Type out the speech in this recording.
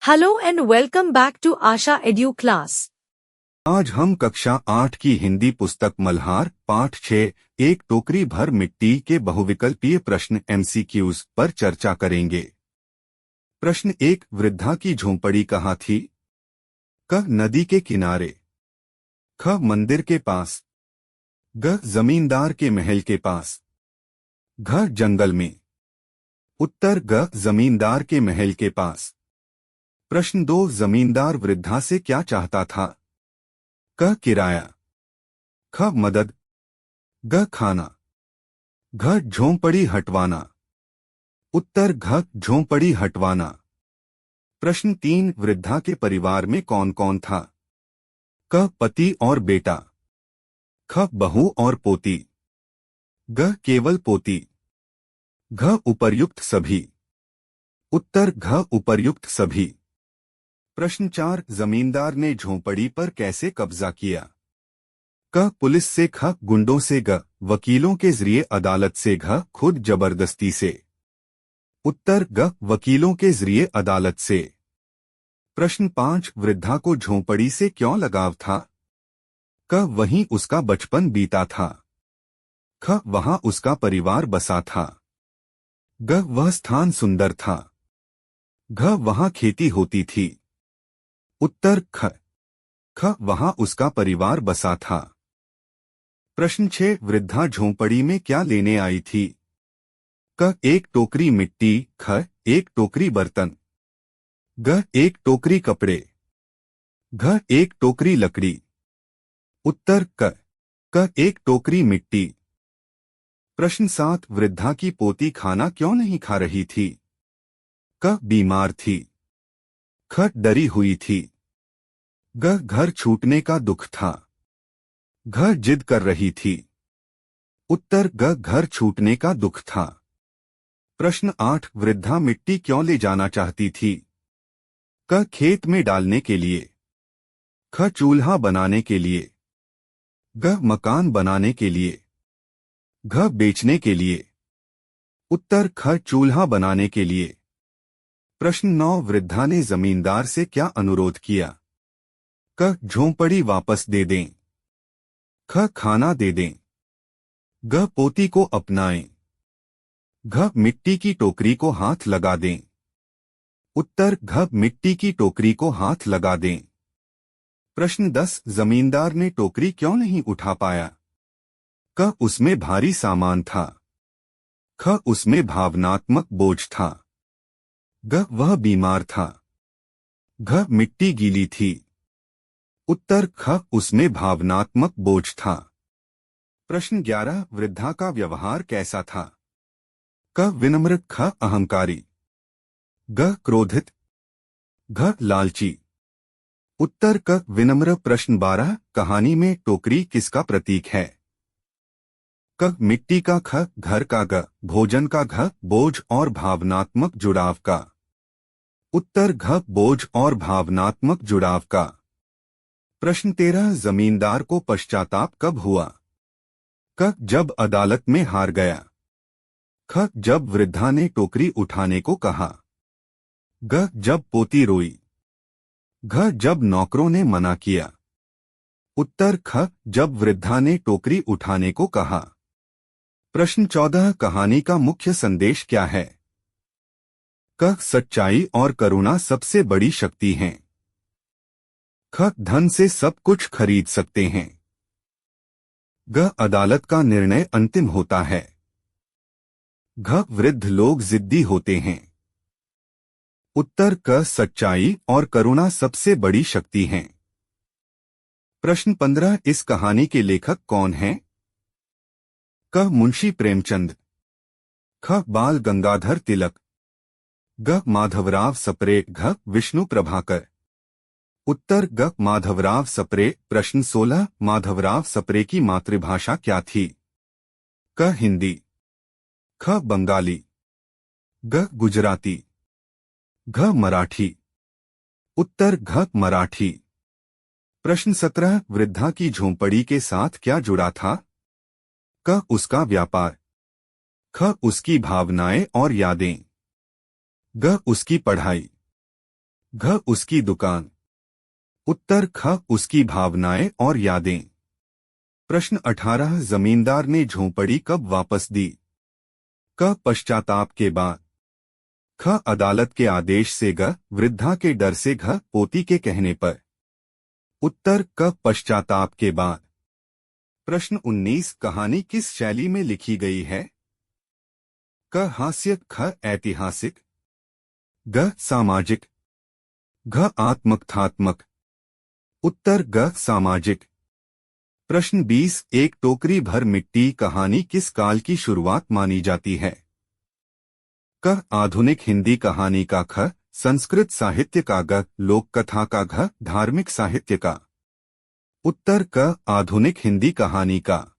Hello and welcome back to Asha Edu class. आज हम कक्षा 8 की हिंदी पुस्तक मल्हार पाठ 6 एक टोकरी भर मिट्टी के बहुविकल्पीय प्रश्न एमसीक्यूज पर चर्चा करेंगे। प्रश्न 1, वृद्धा की झोंपड़ी कहाँ थी? क, नदी के किनारे। ख, मंदिर के पास। ग, जमींदार के महल के पास। घ, जंगल में। उत्तर ग, जमींदार के महल के पास। प्रश्न 2, जमींदार वृद्धा से क्या चाहता था? क, किराया। ख, मदद। ग, खाना। घ, झोंपड़ी हटवाना। उत्तर घ, झोंपड़ी हटवाना। प्रश्न 3, वृद्धा के परिवार में कौन कौन था? क, पति और बेटा। ख, बहू और पोती। ग, केवल पोती। घ, उपर्युक्त सभी। उत्तर घ, उपर्युक्त सभी। प्रश्न 4, जमींदार ने झोंपड़ी पर कैसे कब्जा किया? क, पुलिस से। ख, गुंडों से। ग, वकीलों के जरिए। अदालत से। घ, खुद जबरदस्ती से। उत्तर ग, वकीलों के जरिए अदालत से। प्रश्न 5, वृद्धा को झोंपड़ी से क्यों लगाव था? क, वहीं उसका बचपन बीता था। ख, वहां उसका परिवार बसा था। ग, वह स्थान सुंदर था। घ, वहां खेती होती थी। उत्तर ख, वहां उसका परिवार बसा था। प्रश्न 6, वृद्धा झोंपड़ी में क्या लेने आई थी? क, एक टोकरी मिट्टी। ख, एक टोकरी बर्तन। ग, एक टोकरी कपड़े। घ, एक टोकरी लकड़ी। उत्तर क, एक टोकरी मिट्टी। प्रश्न 7, वृद्धा की पोती खाना क्यों नहीं खा रही थी? क, बीमार थी। ख, डरी हुई थी। ग, घर छूटने का दुख था। घ, जिद कर रही थी। उत्तर ग, घर छूटने का दुख था। प्रश्न 8, वृद्धा मिट्टी क्यों ले जाना चाहती थी? क, खेत में डालने के लिए। ख, चूल्हा बनाने के लिए। ग, मकान बनाने के लिए। घ, बेचने के लिए। उत्तर ख, चूल्हा बनाने के लिए। प्रश्न 9, वृद्धा ने जमींदार से क्या अनुरोध किया? क, झोंपड़ी वापस दे दें। ख, खाना दे दें। ग, पोती को अपनाएं। घ, मिट्टी की टोकरी को हाथ लगा दें। उत्तर घ, मिट्टी की टोकरी को हाथ लगा दें। प्रश्न 10, जमींदार ने टोकरी क्यों नहीं उठा पाया? क, उसमें भारी सामान था। ख, उसमें भावनात्मक बोझ था। ग, वह बीमार था। घ, मिट्टी गीली थी। उत्तर ख, उसमें भावनात्मक बोझ था। प्रश्न 11, वृद्धा का व्यवहार कैसा था? क, विनम्र। ख, अहंकारी। ग, क्रोधित। घ, लालची। उत्तर क, विनम्र। प्रश्न 12, कहानी में टोकरी किसका प्रतीक है? क, मिट्टी का। ख, घर का। ग, भोजन का। घ, बोझ और भावनात्मक जुड़ाव का। उत्तर घ, बोझ और भावनात्मक जुड़ाव का। प्रश्न 13, जमींदार को पश्चाताप कब हुआ? क, जब अदालत में हार गया। ख, जब वृद्धा ने टोकरी उठाने को कहा। ग, जब पोती रोई। घ, जब नौकरों ने मना किया। उत्तर ख, जब वृद्धा ने टोकरी उठाने को कहा। प्रश्न 14, कहानी का मुख्य संदेश क्या है? क, सच्चाई और करुणा सबसे बड़ी शक्ति हैं। ख, धन से सब कुछ खरीद सकते हैं। ग, अदालत का निर्णय अंतिम होता है। घ, वृद्ध लोग जिद्दी होते हैं। उत्तर क, सच्चाई और करुणा सबसे बड़ी शक्ति हैं। प्रश्न 15, इस कहानी के लेखक कौन हैं? क, मुंशी प्रेमचंद। ख, बाल गंगाधर तिलक। ग, माधवराव सप्रे। घ, विष्णु प्रभाकर। उत्तर ग, माधवराव सप्रे। प्रश्न 16, माधवराव सप्रे की मातृभाषा क्या थी? क, हिंदी। ख, बंगाली। ग, गुजराती। घ, मराठी। उत्तर घ, मराठी। प्रश्न 17, वृद्धा की झोंपड़ी के साथ क्या जुड़ा था? क, उसका व्यापार। ख, उसकी भावनाएं और यादें। ग, उसकी पढ़ाई। घ उसकी दुकान। उत्तर ख उसकी भावनाएं और यादें। प्रश्न 18 जमींदार ने झोंपड़ी कब वापस दी? क पश्चाताप के बाद। ख अदालत के आदेश से। ग वृद्धा के डर से। घ पोती के कहने पर। उत्तर क पश्चाताप के बाद। प्रश्न 19 कहानी किस शैली में लिखी गई है? क हास्य। ख ऐतिहासिक। ग सामाजिक। घ आत्मकथात्मक। उत्तर ग सामाजिक। प्रश्न 20 एक टोकरी भर मिट्टी कहानी किस काल की शुरुआत मानी जाती है? क आधुनिक हिंदी कहानी का। ख संस्कृत साहित्य का। ग लोक कथा का। घ धार्मिक साहित्य का। उत्तर क आधुनिक हिंदी कहानी का।